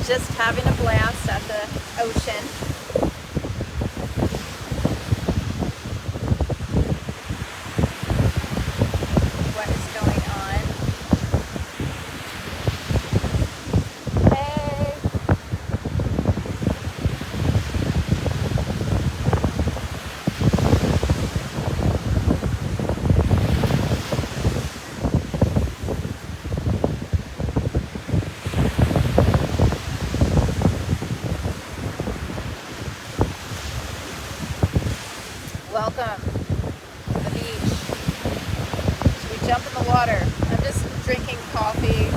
just having a blast at the ocean. What is going on? Hey. Welcome to the beach. So we jump in the water. I'm just drinking coffee,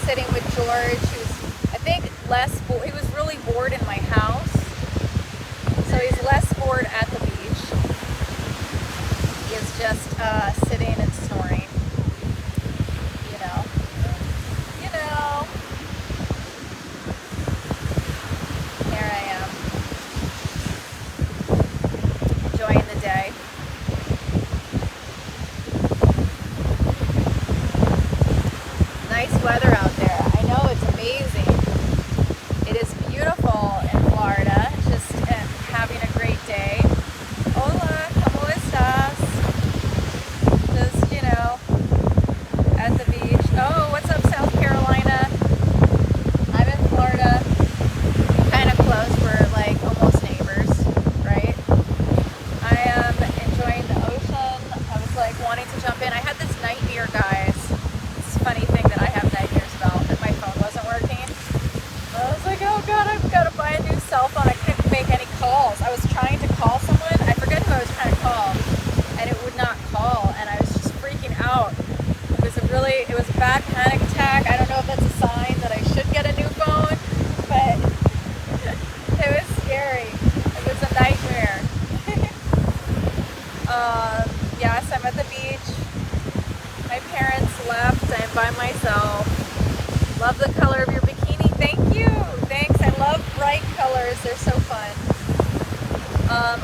sitting with George, who's, I think, he was really bored in my house. So he's less bored at the beach. He is just sitting and snoring. You know. Here I am. Enjoying the day. Nice weather out there. I know, it's amazing. It is beautiful in Florida. Just having a great day. Hola, ¿cómo estás? Just, at the beach. Oh, what's up, South Carolina? I'm in Florida. Kind of close. We're like almost neighbors, right? I am enjoying the ocean. I was like wanting to jump in. I had this nightmare, guys. It's a funny thing that I have nightmares about, that my phone wasn't working. I was like, oh God, I've got to buy a new cell phone. I couldn't make any calls. I was trying to call someone. I forget who I was trying to call, and it would not call, and I was just freaking out. It was a bad panic attack. I don't know if that's a sign that I should get a new phone, but it was scary. It was a nightmare. Yes, I'm at the beach. My parents left. I'm by myself. Love the color of your bikini. Thank you. Thanks. I love bright colors. They're so fun.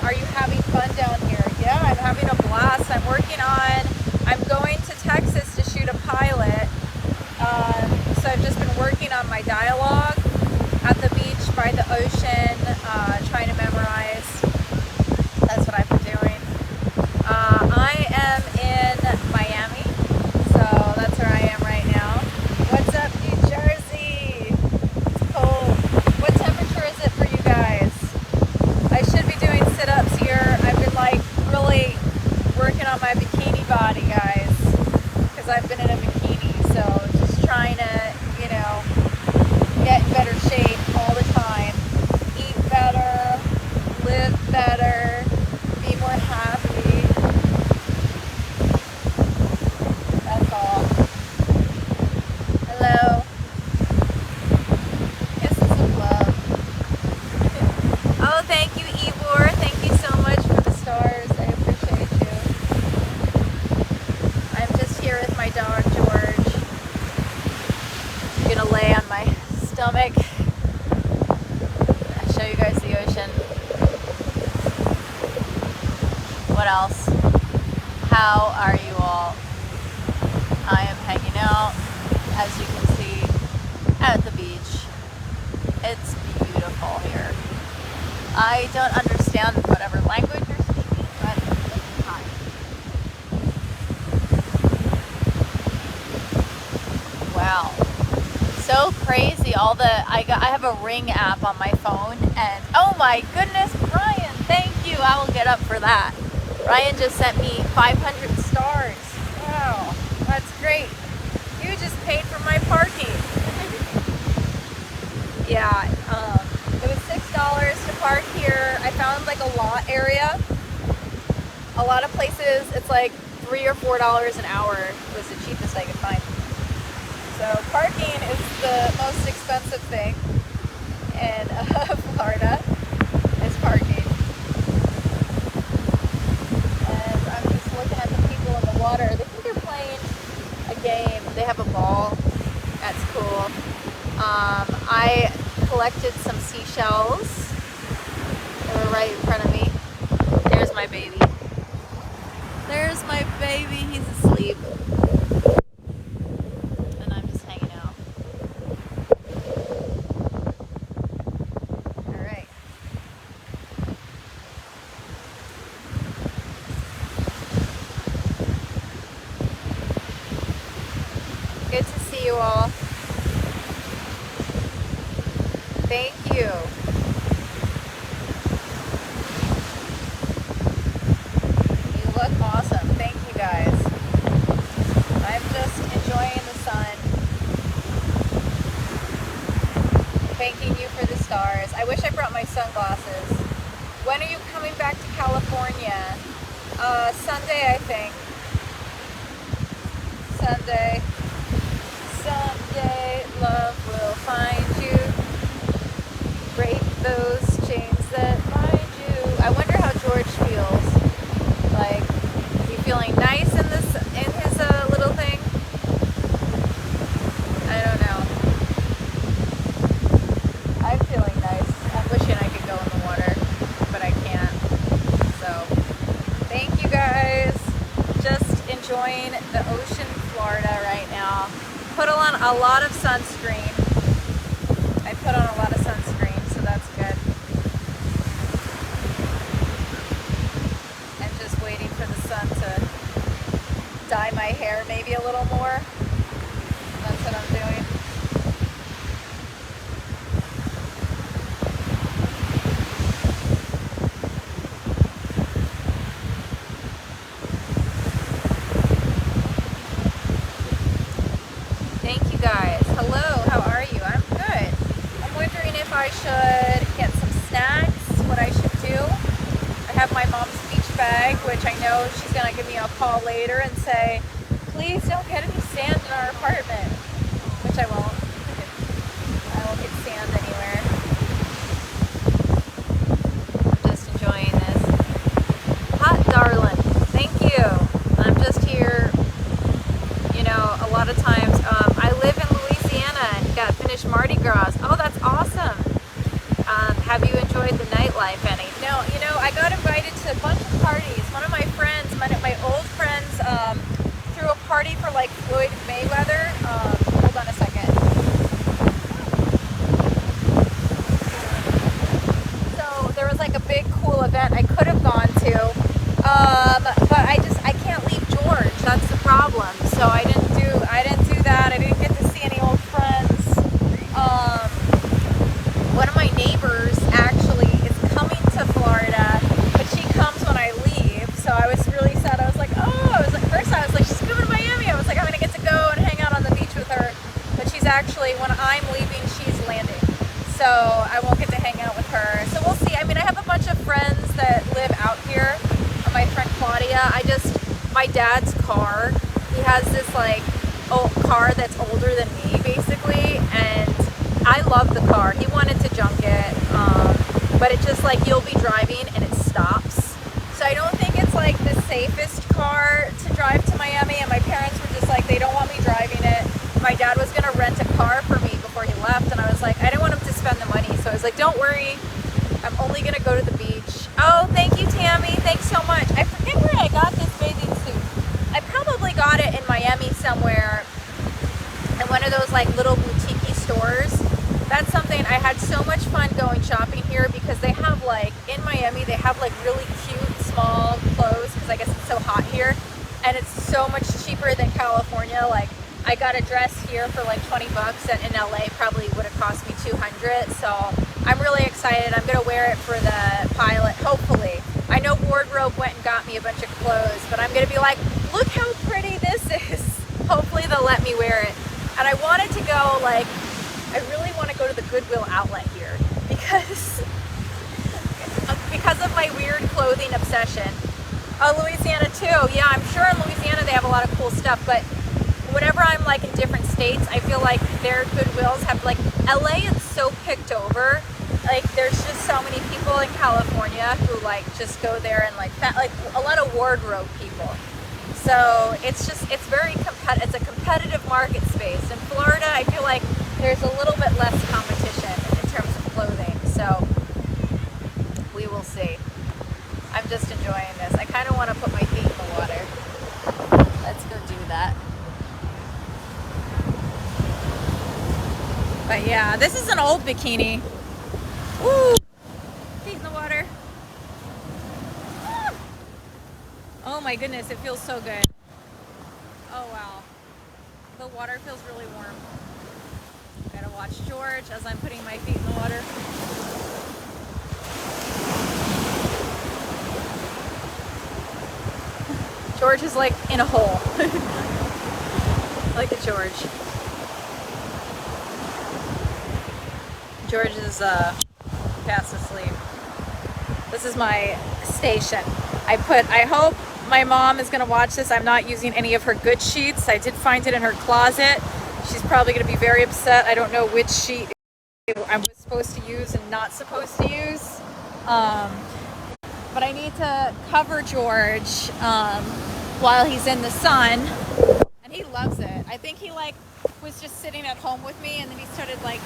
Are you having fun down here? Yeah, I'm having a blast. I'm going to Texas to shoot a pilot. So I've just been working on my dialogue at the beach by the ocean, trying to memorize. That's what I've been doing. I am in Miami, so that's where I am right now. What's up, New Jersey? It's cold. What temperature is it for you guys? I should be doing sit-ups here. I've been like really working on my bikini body, guys, because I've been in a bikini, so just trying to, get in better shape all the time. Eat better, live better, be more happy. That's all. Hello. Kisses of love. Oh, thank you, Ivor. Thank you so much for the stars. I appreciate you. I'm just here with my dog, George. I'm gonna lay on my stomach. I'll show you guys the ocean. What else? How are you all? I am hanging out, as you can see, at the beach. It's beautiful here. I don't understand whatever language you're speaking, but it's fine. Wow. So crazy. I have a Ring app on my phone, and oh my goodness, Ryan, thank you. I will get up for that. Ryan just sent me 500 stars. Wow, that's great. You just paid for my parking. Yeah, it was $6 to park here. I found like a lot area. A lot of places it's like $3 or $4 an hour was the cheapest I could find. So parking is the most expensive thing in Florida, is parking. And I'm just looking at the people in the water. They think they're playing a game. They have a ball. That's cool. I collected some seashells. They were right in front of me. There's my baby. There's my baby. He's asleep. And I'm just hanging out. you all. Thank you. You look awesome. Thank you guys. I'm just enjoying the sun. Thanking you for the stars. I wish I brought my sunglasses. When are you coming back to California? Sunday, I think. Sunday. Someday love will find you. Break those chains that bind you. I wonder how George feels. Like, is he feeling nice in his little thing? I don't know. I'm feeling nice. I'm wishing I could go in the water, but I can't. So, thank you guys. Just enjoying the ocean, Florida right now. Put on a lot of sunscreen. I put on a lot of sunscreen, so that's good. I'm just waiting for the sun to dye my hair maybe a little more. That's what I'm doing. Thank you guys. Hello, how are you? I'm good. I'm wondering if I should get some snacks, what I should do. I have my mom's beach bag, which I know she's going to give me a call later and say, please don't get any sand in our apartment, which I won't. I won't get sand anywhere. I'm just enjoying this. Hot darling, thank you. I'm just here, you know, a lot of times. I live in Louisiana and got finished Mardi Gras. Oh, that's awesome. Have you enjoyed the nightlife any? No, you know, I got invited to a bunch of parties. One of my friends, my old friends, threw a party for like Floyd Mayweather. Hold on a second. So there was like a big cool event I could have gone to, but I can't leave George. That's the problem. So I didn't do that. I didn't get to see any old friends. One of my neighbors actually is coming to Florida, but she comes when I leave. So I was really sad. I was like, first I was like, she's coming to Miami. I was like, I'm gonna get to go and hang out on the beach with her. But she's actually, when I'm leaving, she's landing. So I won't get to hang out with her. So we'll see. I mean, I have a bunch of friends that live out here. My friend Claudia, my dad's car, he has this like old car that's older than me basically, and I love the car. He wanted to junk it, but it's just like you'll be driving and it stops. So I don't think it's like the safest car to drive to Miami, and my parents were just like, they don't want me driving it. My dad was gonna rent a car for me before he left, and I was like, I didn't want him to spend the money, so I was like, don't worry, I'm only gonna go to the beach. Oh, thank you, Tammy. Thanks so much. I forget where I got this bathing suit. I probably got it in Miami somewhere in one of those like little boutique stores. That's something, I had so much fun going shopping here because they have like, in Miami, they have like really cute small clothes because I guess it's so hot here, and it's so much cheaper than California. Like I got a dress here for like 20 bucks and in LA probably would have cost me 200. So I'm really excited. I'm gonna wear it for the pilot, hopefully. I know Wardrobe went and got me a bunch of clothes, but I'm gonna be like, look how pretty this is. Hopefully they'll let me wear it. And I wanted to go like, I really want to go to the Goodwill outlet here because of my weird clothing obsession. Oh, Louisiana too. Yeah, I'm sure in Louisiana they have a lot of cool stuff, but whenever I'm like in different states, I feel like their Goodwills have like, LA is so picked over. Like there's just so many people in California who like just go there and like a lot of wardrobe people. So it's very it's a competitive market space. In Florida, I feel like there's a little bit less competition in terms of clothing. So we will see. I'm just enjoying this. I kind of want to put my feet in the water. Let's go do that. But yeah, this is an old bikini. Woo! Feet in the water. Oh my goodness, it feels so good. Oh wow. The water feels really warm. Gotta watch George as I'm putting my feet in the water. George is like in a hole. Look at George. George is fast asleep. This is my station. I hope my mom is gonna watch this. I'm not using any of her good sheets. I did find it in her closet. She's probably gonna be very upset. I don't know which sheet I was supposed to use and not supposed to use. But I need to cover George while he's in the sun, and he loves it. I think he like was just sitting at home with me, and then he started like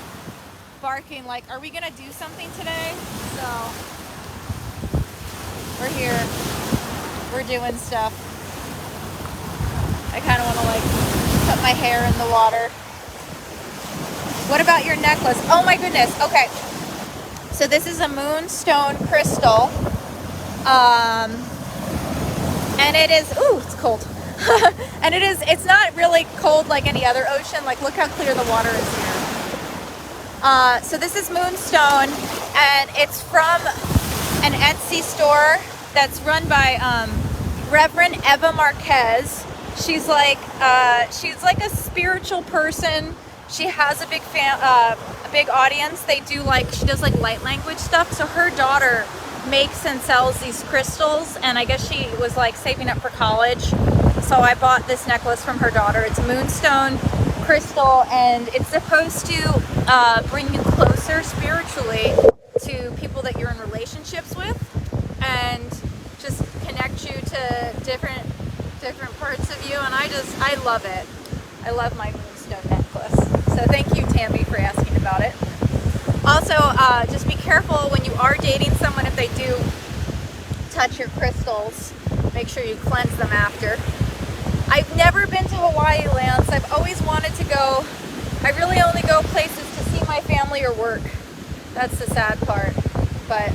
barking like, are we gonna do something today? So we're here, we're doing stuff. I kind of want to like put my hair in the water. What about your necklace? Oh my goodness. Okay, so this is a moonstone crystal. And it is, ooh, it's cold. And it's not really cold like any other ocean. Like, look how clear the water is here. So this is moonstone, and it's from an Etsy store that's run by Reverend Eva Marquez. She's like a spiritual person. She has a big audience. She does like light language stuff. So her daughter makes and sells these crystals, and I guess she was like saving up for college, so I bought this necklace from her daughter. It's a moonstone crystal, and it's supposed to bring you closer spiritually to people that you're in relationships with, and just connect you to different parts of you. And I love it. I love my moonstone necklace. So thank you, Tammy, for asking about it. Also, just be careful when you are dating someone. If they do touch your crystals, make sure you cleanse them after. I've never been to Hawaii, Lance. I've always wanted to go. I really only go places to see my family or work. That's the sad part. But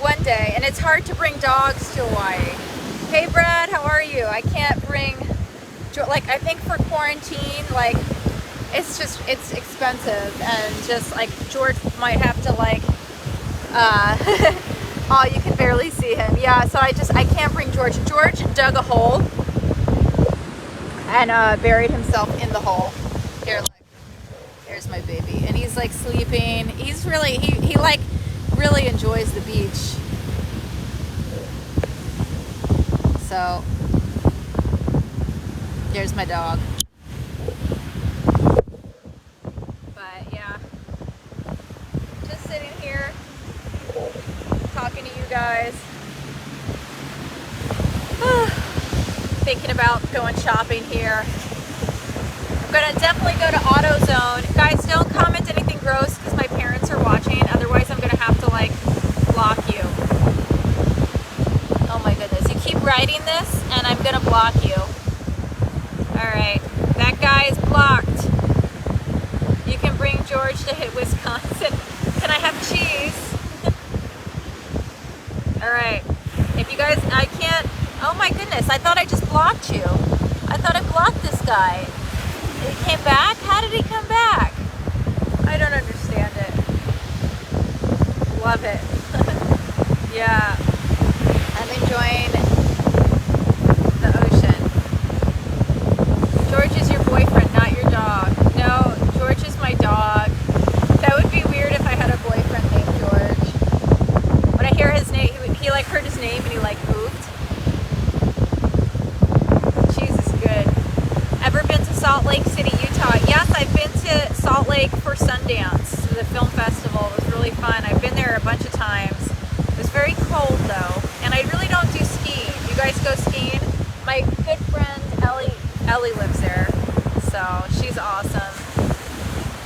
one day, and it's hard to bring dogs to Hawaii. Hey Brad, how are you? I can't bring, like, I think for quarantine, like, it's expensive, and just like George might have to like oh, you can barely see him. Yeah, so I can't bring George. George dug a hole and buried himself in the hole. Here, look. Here's my baby, and he's like sleeping. He's really he like really enjoys the beach. So there's my dog. Sitting here talking to you guys, thinking about going shopping here. I'm gonna definitely go to AutoZone. Guys, don't comment anything gross because my parents are watching, otherwise I'm gonna have to like block you. Oh my goodness, you keep writing this and I'm gonna block you. Alright, that guy is blocked. You can bring George to hit Wisconsin. Can I have cheese? All right. If you guys, I can't, oh my goodness, I thought I just blocked you. I thought I blocked this guy. He came back? How did he come back? I don't understand it. Love it. Yeah. I'm enjoying the ocean. George is your boyfriend, not your dog. No, George is my dog. That would be weird if I had a boyfriend named George. When I hear his name, he like heard his name and he like moved. Cheese is good. Ever been to Salt Lake City, Utah? Yes, I've been to Salt Lake for Sundance, the film festival. It was really fun. I've been there a bunch of times. It was very cold though, and I really don't do skiing. You guys go skiing? My good friend Ellie lives there, so she's awesome.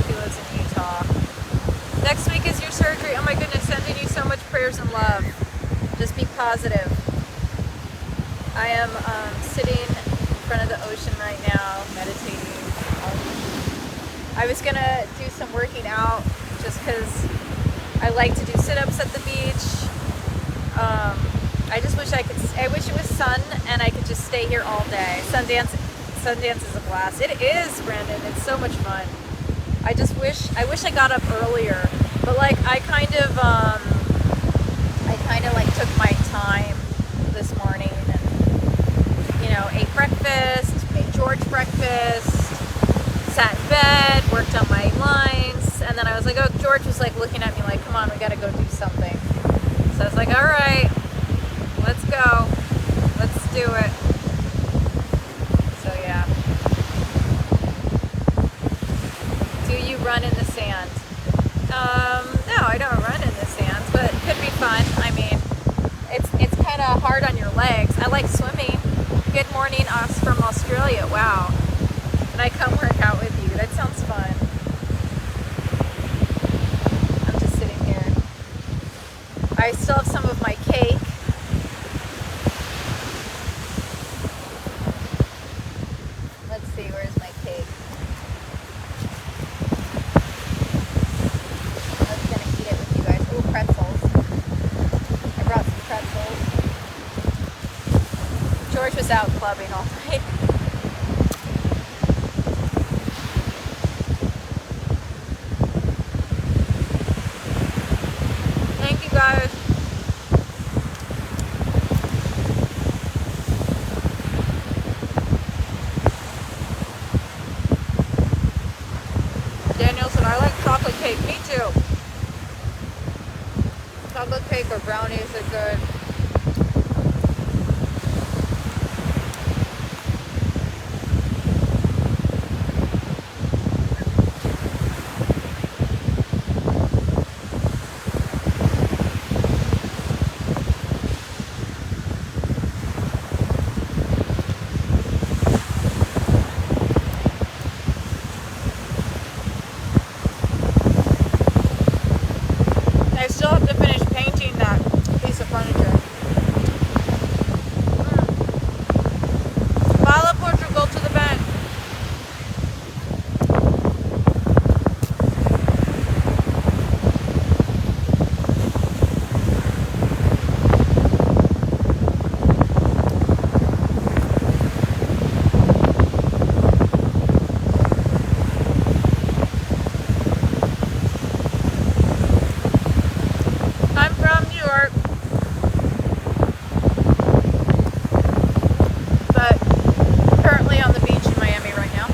She lives in Utah. Next week is your surgery. Oh my goodness, sending you so much prayers and love. Just be positive. I am sitting in front of the ocean right now, meditating. I was gonna do some working out just because I like to do sit-ups at the beach. I just wish I wish it was sun and I could just stay here all day. Sundance Sundance is a blast. It is, Brandon. It's so much fun. I wish I got up earlier, but like I kind of like took my time this morning and, you know, ate breakfast, made George breakfast, sat in bed, worked on my lines, and then I was like, oh, George was like looking at me like, come on, we gotta go do something. So I was like, all right, let's go, let's do it. So yeah. Do you run in the sand? No, I don't run in the sand, but it could be fun. I mean, it's kind of hard on your legs. I like swimming. Good morning, us from Australia. Wow. And I come work out with you. That sounds fun. I'm just sitting here. I still have some of my cake. Let's see, where's my cake? I was gonna eat it with you guys. Ooh, pretzels. I brought some pretzels. George was out clubbing all night. Thank you guys. Daniel said, I like chocolate cake. Me too. Chocolate cake or brownies are good. I still have to finish painting that piece of furniture. Follow Portugal to the bank. I'm from New York, but currently on the beach in Miami right now.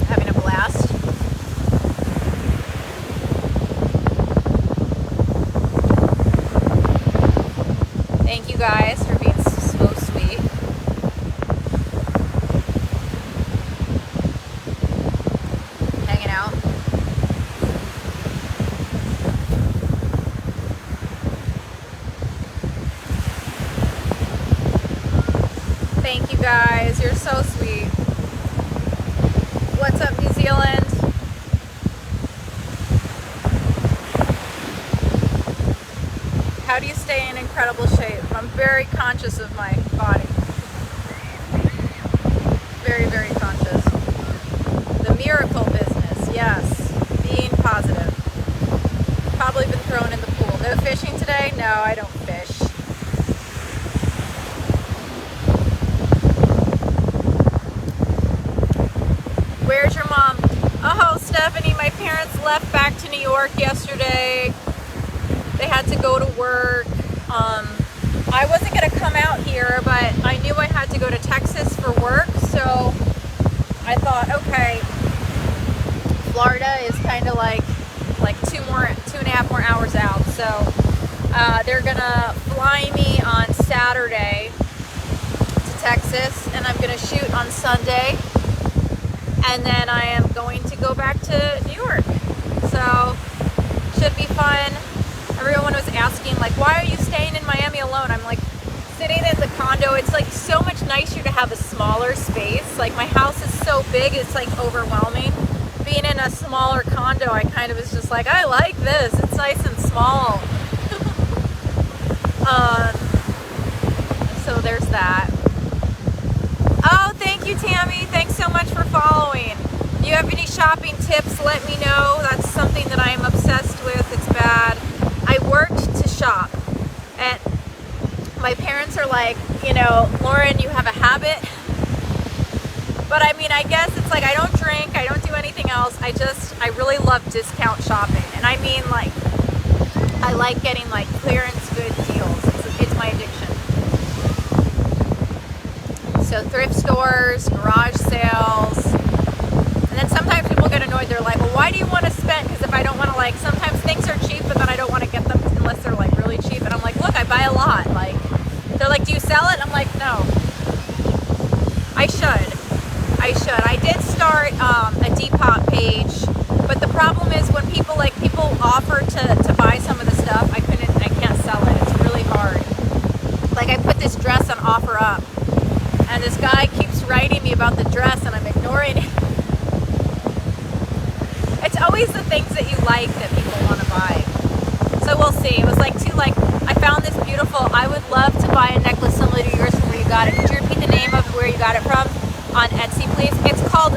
Having a blast. Thank you guys for being so sweet. Hanging out. Thank you guys. You're so sweet. What's up, New Zealand? How do you stay in incredible shape? I'm very conscious of my body. Very, very conscious. The miracle business, yes. Being positive. Probably been thrown in the pool. No fishing today? No, I don't fish. Where's your mom? Oh, Stephanie, my parents left back to New York yesterday. They had to go to work. I wasn't going to come out here, but I knew I had to go to Texas for work, so I thought, okay, Florida is kind of like 2.5 more hours out, so they're going to fly me on Saturday to Texas, and I'm going to shoot on Sunday, and then I am going to go back to New York, so should be fun. Everyone was asking, like, why are you staying in Miami alone? I'm like, sitting in the condo, it's like so much nicer to have a smaller space. Like, my house is so big, it's like overwhelming. Being in a smaller condo, I kind of was just like, I like this. It's nice and small. So there's that. Oh, thank you, Tammy. Thanks so much for following. Do you have any shopping tips, let me know. That's something that I am obsessed with. It's bad. I worked to shop, and my parents are like, you know, Lauren, you have a habit. But I mean, I guess it's like I don't drink, I don't do anything else. I really love discount shopping. And I mean, like, I like getting like clearance good deals. It's my addiction. So thrift stores, garage sales. And then sometimes people get annoyed. They're like, well, why do you want to spend? Because if I don't want to, like, sometimes things are cheap, but then I don't want to get them unless they're like really cheap. And I'm like, look, I buy a lot. Like, they're like, do you sell it? I'm like, no. I should. I did start a Depop page, but the problem is when people offer to buy some of the stuff, I can't sell it. It's really hard. Like, I put this dress on OfferUp, and this guy keeps writing me about the dress, and I'm ignoring it. It's always the things that you like that people want to buy. So we'll see. It was like I found this beautiful, I would love to buy a necklace similar to yours from where you got it. Could you repeat the name of where you got it from on Etsy, please? It's called,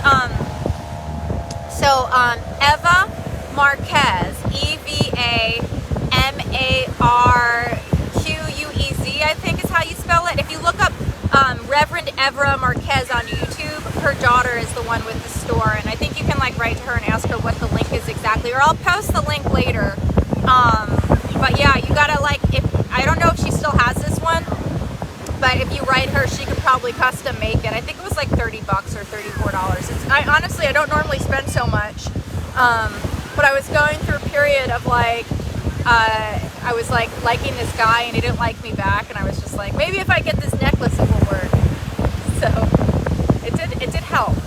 Eva Marquez, EVAMARQUEZ, I think is how you spell it. If you look up Reverend Evra Marquez on YouTube, her daughter is the one with the store, and I think you can like write to her and ask her what the link is exactly, or I'll post the link later. But yeah, you gotta like, I don't know if she still has this one, but if you write her, she could probably custom make it. I think it was like $30 or $34. Honestly, I don't normally spend so much, but I was going through a period of like, I was like liking this guy and he didn't like me back, and I was just like, maybe if I get this necklace it will work. So it did help.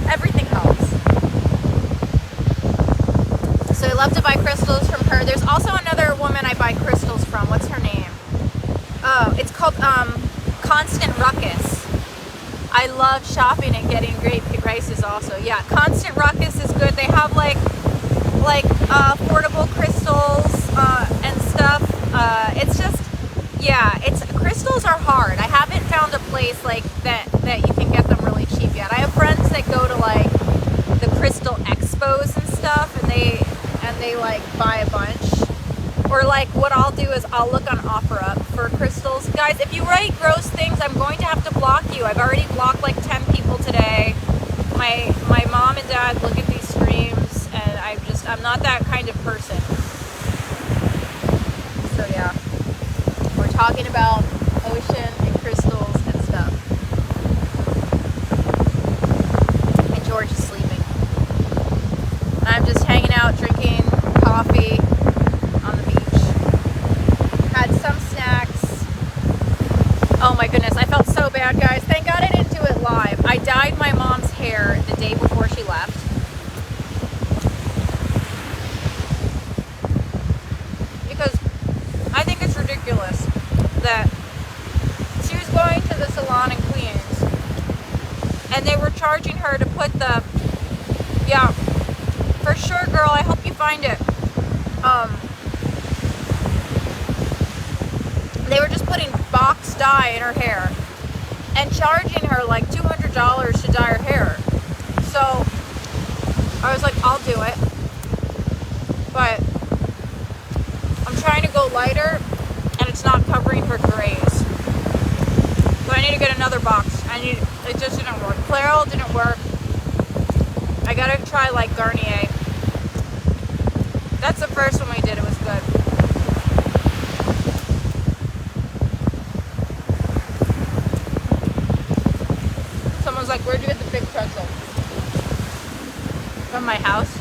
Everything helps. So I love to buy crystals from her. There's also another woman I buy crystals from. What's her name? Oh, it's called Constant Ruckus. I love shopping and getting great prices also. Yeah, Constant Ruckus is good. They have like affordable crystals and stuff. It's just, yeah, crystals are hard. I haven't found a place like that you can get them really cheap yet. I have friends that go to like the crystal expos and stuff, and they like buy a bunch. Or like what I'll do is I'll look on OfferUp for crystals. Guys, if you write gross things, I'm going to have to block you. I've already blocked like 10 people today. My mom and dad look at these streams, and I'm not that kind of person. So yeah, we're talking about ocean and crystals and stuff. And George is sleeping. And I'm just hanging out, drinking coffee on the beach. Had some snacks. Oh my goodness, I felt so bad, guys. Thank God I didn't do it live. I dyed my mom's hair the day before she left. Because I think it's ridiculous that she was going to the salon in Queens and they were charging her to put the, yeah, for sure, girl, I hope you find it. They were just putting box dye in her hair and charging her like $200 to dye her hair. So I was like, I'll do it, but I'm trying to go lighter and it's not covering her grays. So I need to get another box. It just didn't work. Clairol didn't work. I gotta try like Garnier. That's the first one we did. It was good. Someone's like, where'd you get the big pretzel? From my house.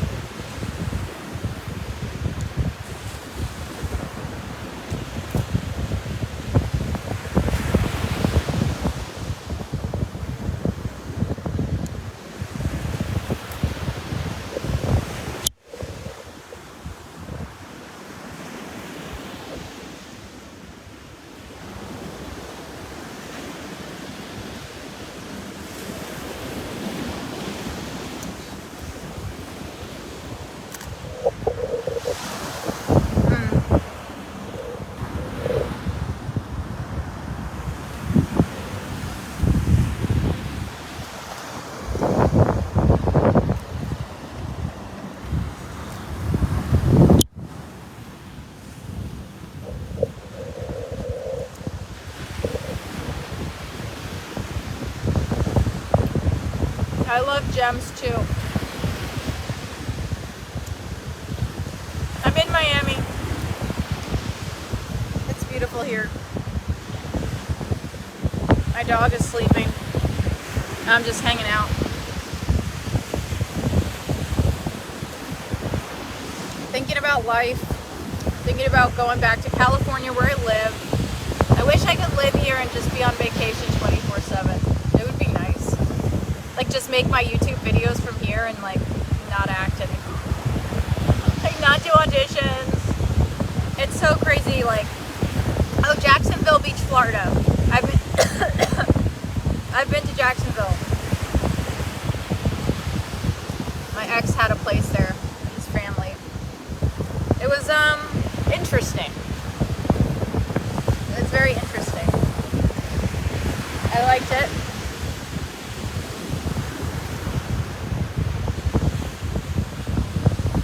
I love gems too. I'm in Miami. It's beautiful here. My dog is sleeping. I'm just hanging out. Thinking about life. Thinking about going back to California where I live. I wish I could live here and just be on vacation 24/7. It would be nice. Like just make my YouTube videos from here and like not act anymore. Like not do auditions. It's so crazy. Like, oh, Jacksonville Beach, Florida. I've been to Jacksonville. My ex had a place there with his family. It was interesting. It was very interesting. I liked it.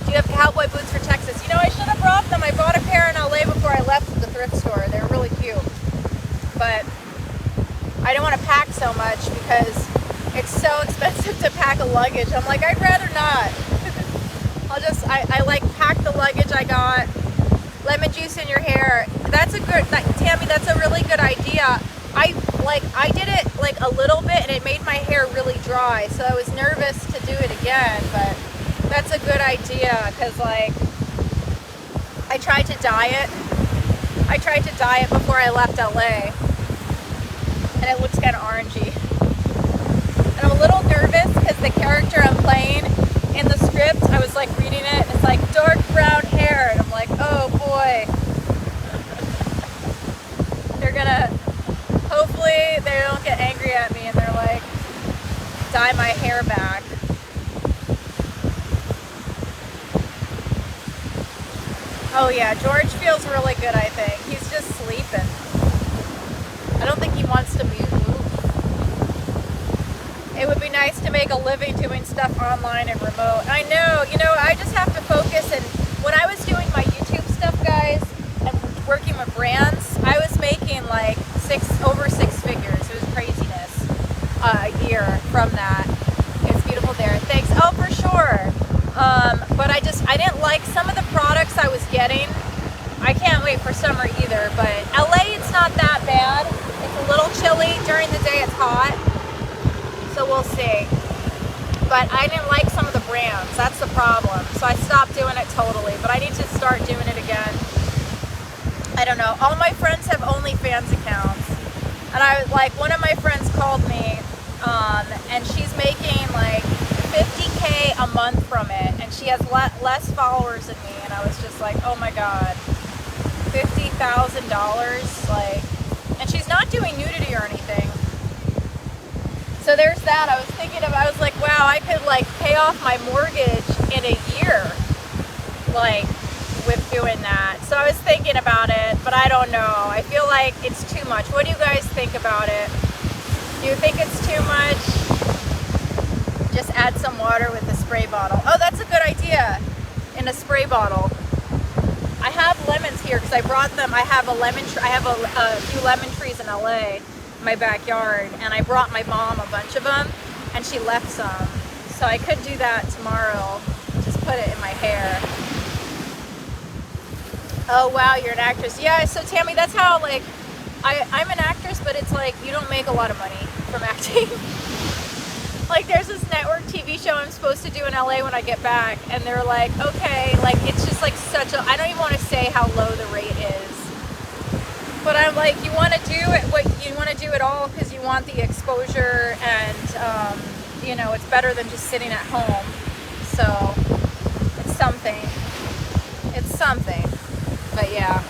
Do you have cowboy boots for Texas? You know, I should have brought them. I bought a pair in LA before I left at the thrift store. They were really cute. But I don't want to pack so much because it's so expensive to pack a luggage. I'm like, I'd rather not. I like pack the luggage I got. Lemon juice in your hair. That's a good, Tammy, that's a really good idea. I did it like a little bit and it made my hair really dry. So I was nervous to do it again, but that's a good idea because like I tried to dye it. I tried to dye it before I left LA and it looks kind of orangey. And I'm a little nervous because the character I'm playing in the script, I was like reading it and it's like dark brown hair and I'm like, oh boy. They're gonna, hopefully they don't get angry at me and they're like, dye my hair back. Oh yeah, George feels really good, I think. He's just sleeping. I don't think he wants to move. It would be nice to make a living doing stuff online and remote. I know, you know, I just have to focus. And when I was doing my YouTube stuff, guys, and working with brands, I was making like over six figures. It was craziness a year from that. It's beautiful there. Thanks. Oh, for sure. But I didn't like some of the products I was getting. I can't wait for summer either, but LA, it's not that bad. It's a little chilly. During the day, it's hot. So we'll see. But I didn't like some of the brands. That's the problem. So I stopped doing it totally. But I need to start doing it again. I don't know. All my friends have OnlyFans accounts. And one of my friends called me, and she's making like 50K a month from it. And she has less followers than me. And I was just like, oh my God. $50,000. Like, and she's not doing nudity or anything. So there's that. I was like, wow, I could like pay off my mortgage in a year, like with doing that. So I was thinking about it, but I don't know. I feel like it's too much. What do you guys think about it? Do you think it's too much? Just add some water with a spray bottle. Oh, that's a good idea. In a spray bottle. I have lemons here because I brought them. I have a few lemon trees in LA. My backyard, and I brought my mom a bunch of them and she left some, so I could do that tomorrow. Just put it in my hair. Oh wow, you're an actress. Yeah, so Tammy, that's how like I'm an actress, but it's like you don't make a lot of money from acting. Like there's this network TV show I'm supposed to do in LA when I get back, and they're like, okay, like it's just like such a, I don't even want to say how low the rate is. But I'm like, you want to do it, you want to do it all because you want the exposure, and you know, it's better than just sitting at home. So it's something. It's something. But yeah.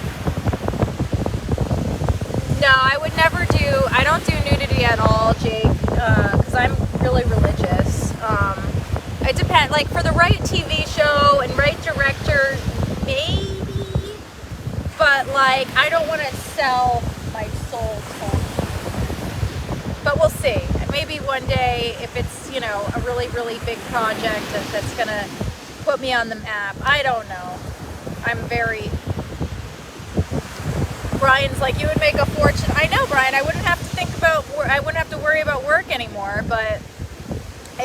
No, I would never do. I don't do nudity at all, Jake, because I'm really religious. It depends. Like for the right TV show and right director, maybe. But like, I don't want to sell my soul to. But we'll see. Maybe one day, if it's, you know, a really, really big project that's gonna put me on the map. I don't know. I'm very. Brian's like, you would make a fortune. I know, Brian. I wouldn't have to think about. I wouldn't have to worry about work anymore. But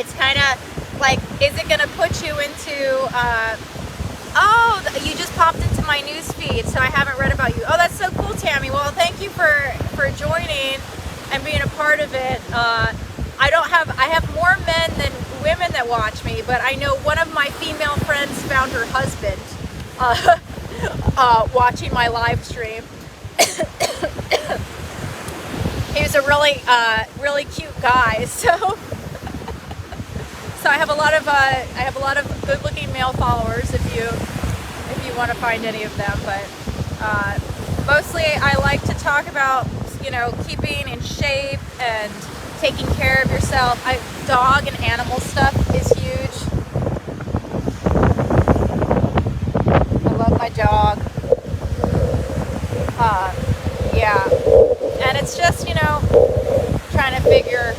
It's kind of like, is it going to put you into, oh, you just popped into my news feed, so I haven't read about you. Oh, that's so cool, Tammy. Well, thank you for joining and being a part of it. I have more men than women that watch me, but I know one of my female friends found her husband watching my live stream. He was a really cute guy, so I have a lot of good-looking male followers if you want to find any of them. But mostly I like to talk about, you know, keeping in shape and taking care of yourself. Dog and animal stuff is huge. I love my dog. Yeah, and it's just, you know, trying to figure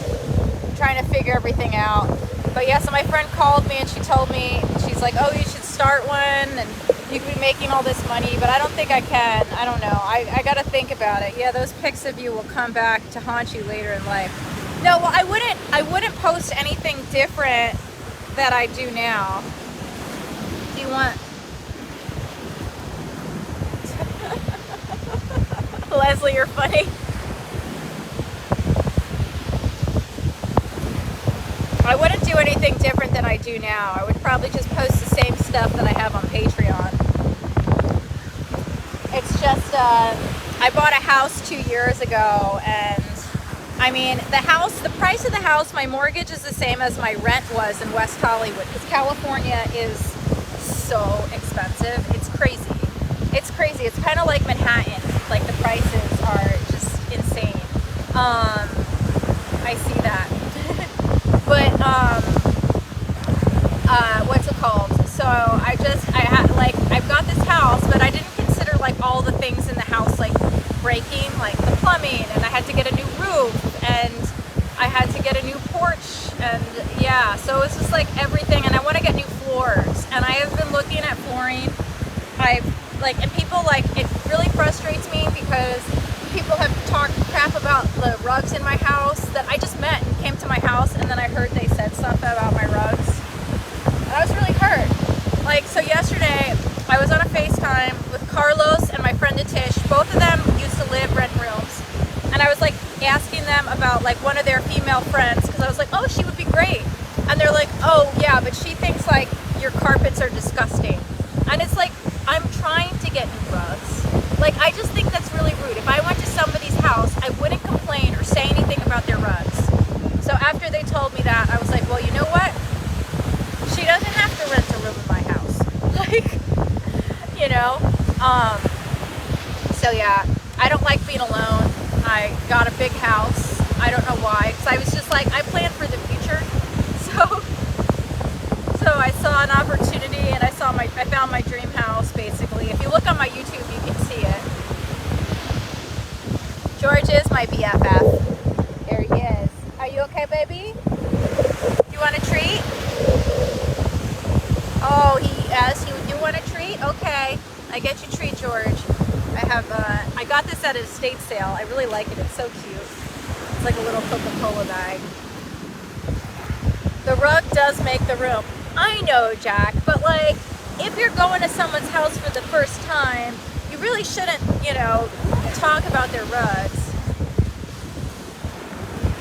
everything out. But yeah, so my friend called me and she told me, she's like, oh, you should start one and you could be making all this money, but I don't think I can. I don't know. I got to think about it. Yeah, those pics of you will come back to haunt you later in life. No, well, I wouldn't post anything different that I do now. Do you want... Leslie, you're funny. I wouldn't do anything different than I do now. I would probably just post the same stuff that I have on Patreon. It's just, I bought a house 2 years ago, and I mean, the price of the house, my mortgage is the same as my rent was in West Hollywood, because California is so expensive. It's crazy. It's crazy. It's kind of like Manhattan. Like, the prices are just insane. I see that. But, what's it called? So I've got this house, but I didn't consider, like, all the things in the house, like, breaking, like the plumbing, and I had to get a new roof, and I had to get a new porch, and yeah, so it's just like everything, and I want to get new floors, and I have been looking at flooring. And people, like, it really frustrates me because people have talked crap about the rugs in my house that I just met and came to my house, and then I heard they said stuff about my rugs, and I was really hurt. Like, so yesterday I was on a FaceTime with Carlos and my friend Atish. Both of them used to rent rooms, and I was like asking them about, like, one of their female friends, because I was like, oh, she would be great, and they're like, oh yeah, but she thinks, like, your carpets are disgusting. And it's like, I'm trying to get new rugs. Like, I just think that's really rude. If I went to somebody's house, I wouldn't complain or say anything about their rugs. So after they told me that, I was like, well, you know what? She doesn't have to rent a room in my house. Like, you know? So yeah, I don't like being alone. I got a big house. I don't know why, because I was just like, I plan for the future. So I saw an opportunity, and I found my dream house, basically. If you look on my YouTube, you can see it. George is my BFF. There he is. Are you okay, baby? You want a treat? Oh, he asked you, you want a treat? Okay, I get you a treat, George. I got this at an estate sale. I really like it. It's so cute. It's like a little Coca-Cola bag. The rug does make the room. I know, Jack, but, like, if you're going to someone's house for the first time, you really shouldn't, you know, talk about their rugs.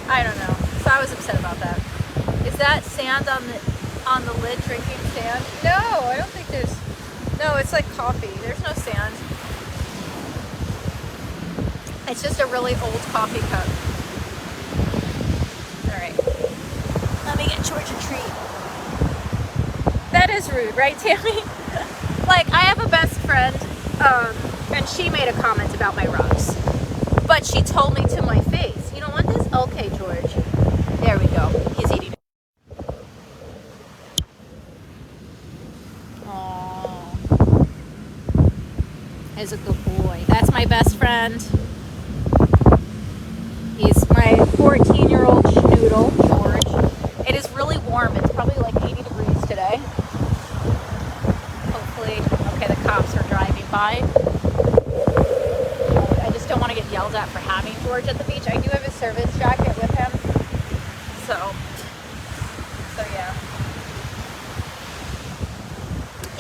I don't know. So I was upset about that. Is that sand on the lid, drinking sand? No, I don't think there's... No, it's like coffee. There's no sand. It's just a really old coffee cup. Alright. Let me get George a treat. That is rude, right, Tammy? Like, I have a best friend, and she made a comment about my rugs. But she told me to my face, you don't want this? Okay, George. There we go. He's eating it. Aww. He's a good boy. That's my best friend. He's my 14-year-old schnoodle, George. It is really warm. It's probably like 80 degrees today. Hopefully, okay, the cops are driving by. I just don't want to get yelled at for having George at the beach. I do have a service jacket with him. So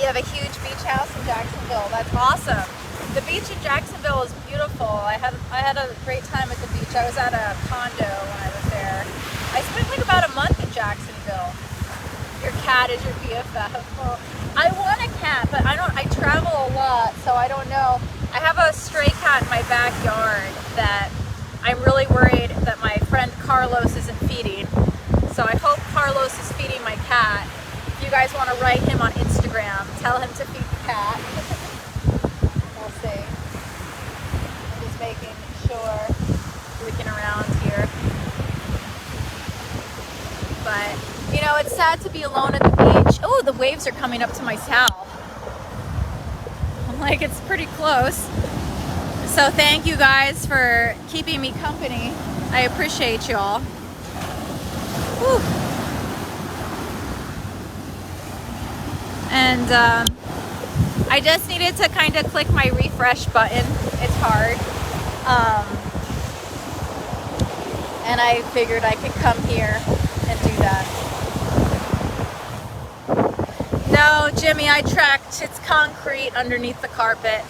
You have a huge beach house in Jacksonville. That's awesome. The beach in Jacksonville is beautiful. I had a great time at the beach. I was at a condo when I was there. I spent like about a month in Jacksonville. Your cat is your BFF. Well, I want a cat, but I travel a lot, so I don't know. I have a stray cat in my backyard that I'm really worried that my friend Carlos isn't feeding. So I hope Carlos is feeding my cat. If you guys want to write him on Instagram, tell him to feed the cat. We'll see. I'm just making sure, looking around here. But, you know, it's sad to be alone at the beach. Oh, the waves are coming up to my towel. I'm like, it's pretty close. So thank you guys for keeping me company. I appreciate y'all. And I just needed to kind of click my refresh button. It's hard. And I figured I could come here and do that. No, Jimmy, I checked. It's concrete underneath the carpet.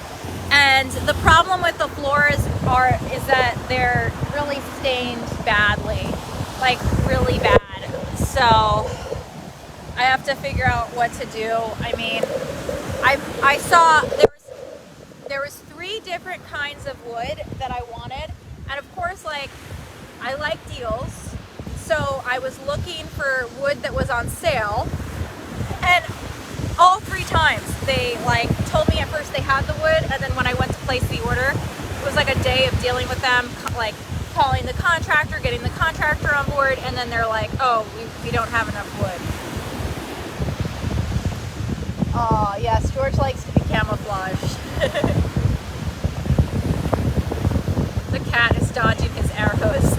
And the problem with the floors is that they're really stained badly. Like really bad. So I have to figure out what to do. I mean, I saw there was 3 different kinds of wood that I wanted. And of course, like, I like deals. So I was looking for wood that was on sale. And all 3 times they like told me at first they had the wood, and then when I went to place the order, it was like a day of dealing with them, like calling the contractor, getting the contractor on board, and then they're like, oh, we don't have enough wood. Oh yes, George likes to be camouflaged. The cat is dodging his arrows.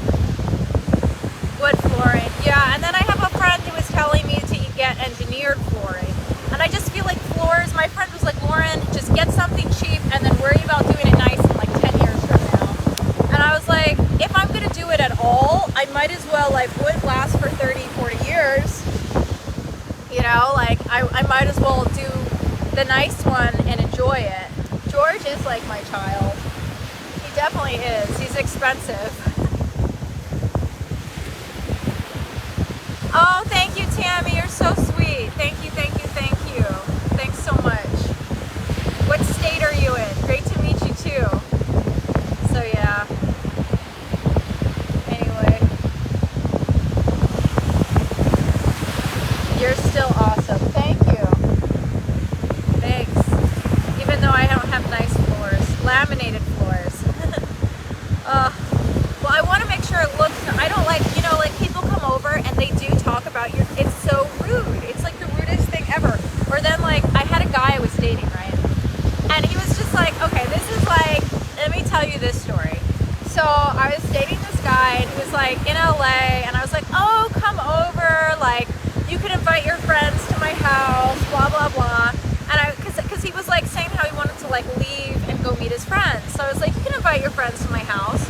Wood flooring, yeah. And then I have a friend who was telling me to get engineered flooring, and I just feel like floors, my friend was like, Lauren, just get something cheap and then worry about doing it nice in like 10 years from now. And I was like, if I'm gonna do it at all, I might as well, like, wood lasts for 30, 40 years. You know, like, I might as well do the nice one and enjoy it. George is like my child. He definitely is. He's expensive. Oh, thank you, Tammy. You're so sweet. Thank you, thank you, thank you. Thanks so much. What state are you in? Great to meet you, too. So, yeah. Anyway. You're still awesome. Thank you. Thanks. Even though I don't have nice floors. Laminated floors. Well, I want to make sure it looks... I don't like, you know, like, people come over and they do talk about your... It's so rude. It's like the rudest thing ever. Or then, like, I had a guy I was dating, right? And he was just like, okay, this is like... Let me tell you this story. So, I was dating this guy, and he was, like, in LA, and I was like, oh, come over, like, you can invite your friends to my house, blah, blah, blah. And because he was, like, saying how he wanted to, like, leave and go meet his friends. So, I was like, you can invite your friends to my house.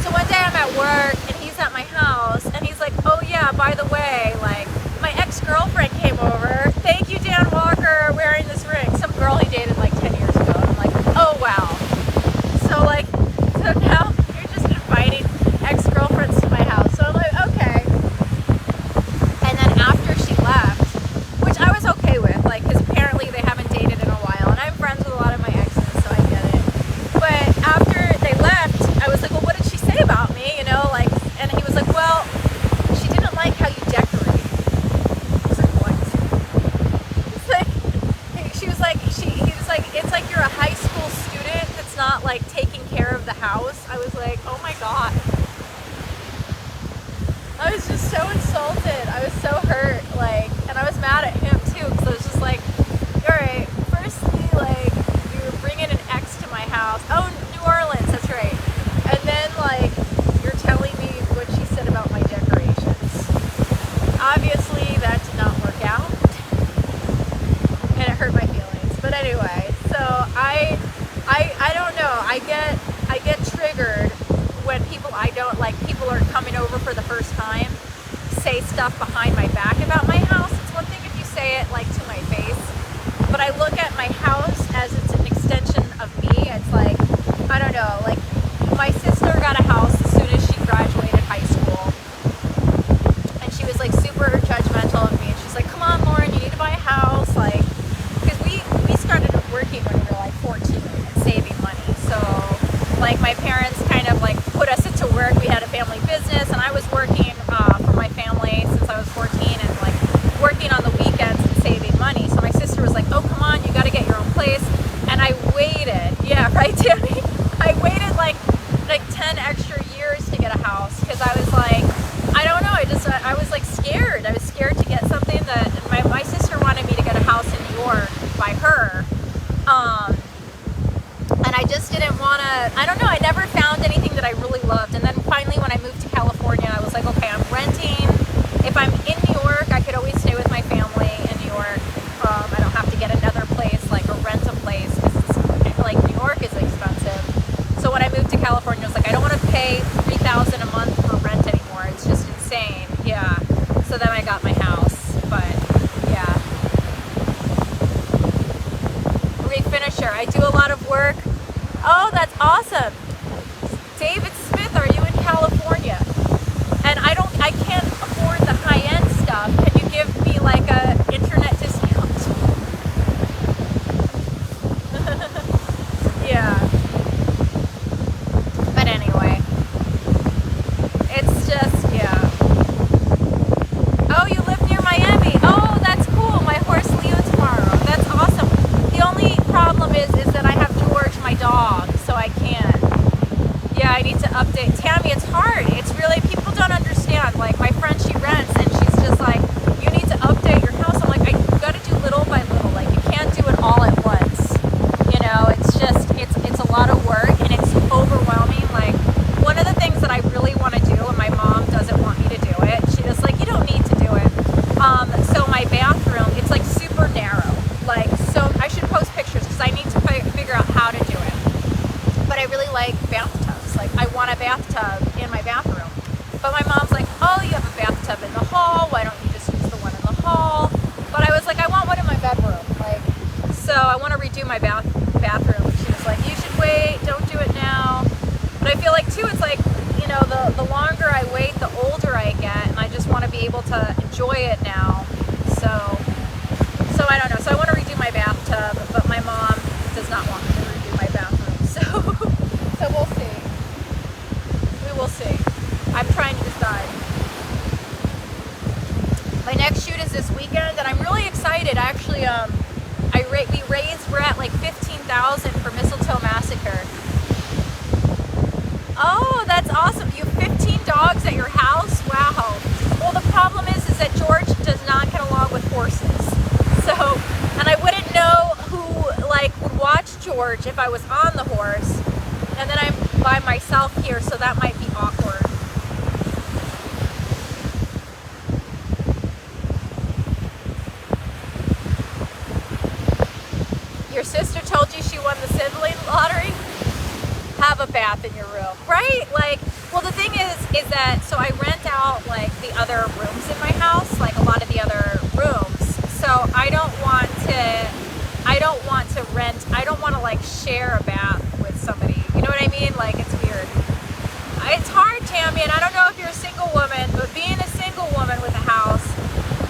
So one day I'm at work and he's at my house and he's like, oh yeah, by the way, like, my ex-girlfriend came over. Thank you, Dan Walker, wearing this ring. Some girl he dated like 10 years ago. And I'm like, oh wow. So like, so now you're just inviting ex-girlfriends to my house. So I'm like, okay. And then after she left, which I was okay with, like, because apparently they haven't dated in a while and I'm friends with a lot of my exes, so I get it. But after they left, I was like, well, what did she say about me, you know, like, and he was like, well, she didn't like how you decorate. I was like, what? It's like, he was like, it's like you're a high school student that's not, like, taking care of the house. I was like, oh my God. I was just so insulted. I was so hurt, like, and I was mad at him too, because I was just like, all right, firstly, like, you're bringing an ex to my house. Oh, New Orleans, that's right. And then, like, you're telling me what she said about my decorations. Obviously, that did not work out. And it hurt my feelings. But anyway, so I don't know. I get triggered when people I don't like, people are coming over for the first time, say stuff behind my back about my house. It's one thing if you say it, like, to my face, but I look at my house as it's an extension of me. It's like, I don't know, like my sister got a house as soon as she graduated high school. And she was like super judgmental of me. And she's like, come on, Lauren, you need to buy a house. Like, because we started working when we were like 14 and saving money. So like my parents kind of like put us into work. We had a family business and I was working for my family since I was 14 and like working on the weekends and saving money. So my sister was like, oh, come on, you got to get your own place. And I waited. Yeah, right, Tammy? I waited like 10 extra years to get a house because I was like, I don't know. I was like scared. I was scared to get something that my sister wanted me to get a house in New York by her. And I just didn't want to, I don't know, I never found anything that I really loved. And then finally when I moved to California, I was like, okay, I'm renting. If I'm in New York, I could always stay with my family in New York. I don't have to get another place, like, or rent a place, because like New York is expensive. So when I moved to California, I was like, I don't want to pay $3,000 a month for rent anymore. It's just insane. Yeah. So then I got my house, but yeah. Refinisher. I do a lot of work. Oh, that's awesome. David Smith, are you in California? And I can't afford the high-end stuff. Can you give me like a internet discount? Yeah. But anyway, it's just, yeah. Oh, you live near Miami. Oh, that's cool. My horse Leo tomorrow. That's awesome. The only problem is that I have George, my dog, so I can't. Yeah, I need to update. Tammy, it's hard. It's really, people don't understand. Like, my friend, she rents, and she's just like, you need to update your house. I'm like, you gotta do little by little. Like, you can't do it all at once. You know, it's just, it's a lot of work, and it's overwhelming. Like, one of the things that I really want to do, and my mom doesn't want me to do it, she just like, you don't need to do it. So my bathroom, it's like super narrow. Like, so I should post pictures, because I need to figure out how to do it. But I really like bathtubs. Like, I want a bathtub in my bathroom. But my mom's like, oh, you have a bathtub in the hall. Why don't you just use the one in the hall? But I was like, I want one in my bedroom. Like, so I want to redo my bathroom. She was like, you should wait. Don't do it now. But I feel like, too, it's like, you know, the longer I wait, the older I get. And I just want to be able to enjoy it now. So I don't know. So I want to redo my bathtub. But my mom does not want me to redo my bathroom. So we'll see. We will see. I'm trying to decide. My next shoot is this weekend, and I'm really excited. Actually, we're at like 15,000 for Mistletoe Massacre. Oh, that's awesome. You have 15 dogs at your house? Wow. Well, the problem is that George does not get along with horses. So, and I wouldn't know who like would watch George if I was on the horse. And then I'm by myself here, so that might be awkward. Your sister told you she won the sibling lottery? Have a bath in your room, right? Like, well, the thing is that, so I rent out like the other rooms in my house, like a lot of the other rooms. So I don't want to like share a bath with somebody. You know what I mean? Like, it's weird. It's hard, Tammy, and I don't know if you're a single woman, but being a single woman with a house,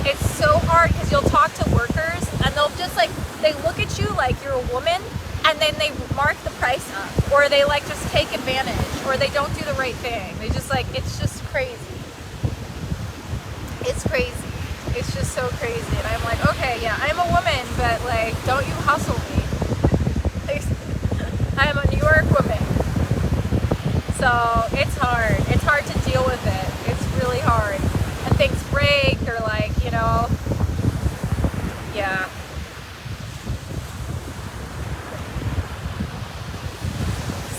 it's so hard because you'll talk to workers and they'll just like, they look at you like you're a woman and then they mark the price up, or they like just take advantage, or they don't do the right thing. They just like, it's just crazy. It's crazy. It's just so crazy. And I'm like, okay, yeah, I'm a woman, but like, don't you hustle me. I'm a New York woman. So it's hard. It's hard to deal with it. It's really hard. And things break, or like, you know, yeah.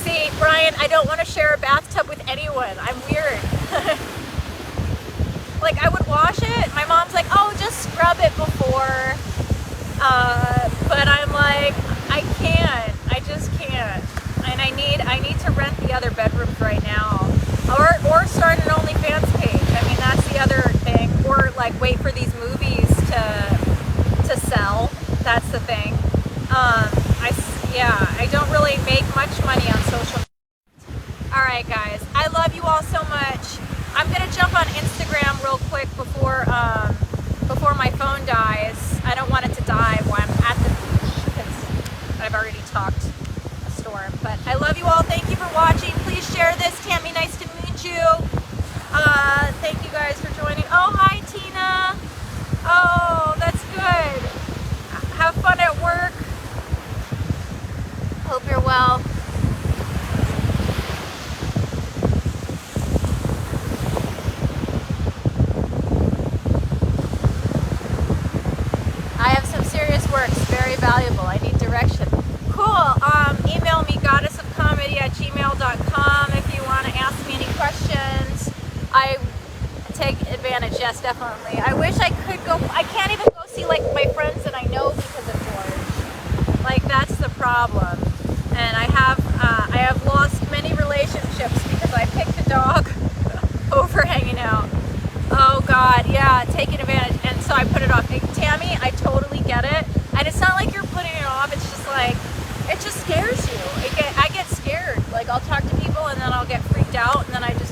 See, Brian, I don't want to share a bathtub with anyone. I'm weird. Like, I would wash it. My mom's like, oh, just scrub it before. But I'm like, I can't. I just can't. And I need to rent the other bedrooms right now. Or start an OnlyFans page. I mean, that's the other thing. Or like wait for these movies to sell. That's the thing. I don't really make much money on social media. All right, guys, I love you all so much. I'm gonna jump on Instagram real quick before my phone dies. I don't want it to die while I'm at the beach because I've already talked a storm. But I love you all. Thank you for watching. Please share this. Tammy, nice to meet you. Thank you guys for joining. Oh, hi, Tina. Oh, that's good. Have fun at work. Hope you're well. I have some serious work. It's very valuable. I need direction. Cool. Email me goddessofcomedy@gmail.com if you want to ask me any questions. I take advantage. Yes, definitely. I wish I could go. I can't even go see like my friends that I know because of George. Like that's the problem. And I have lost many relationships because I picked a dog over hanging out. Oh God, yeah, taking advantage. And so I put it off. Hey, Tammy, I totally get it. And it's not like you're putting it off. It's just like, it just scares you. I get scared. Like I'll talk to people and then I'll get freaked out and then I just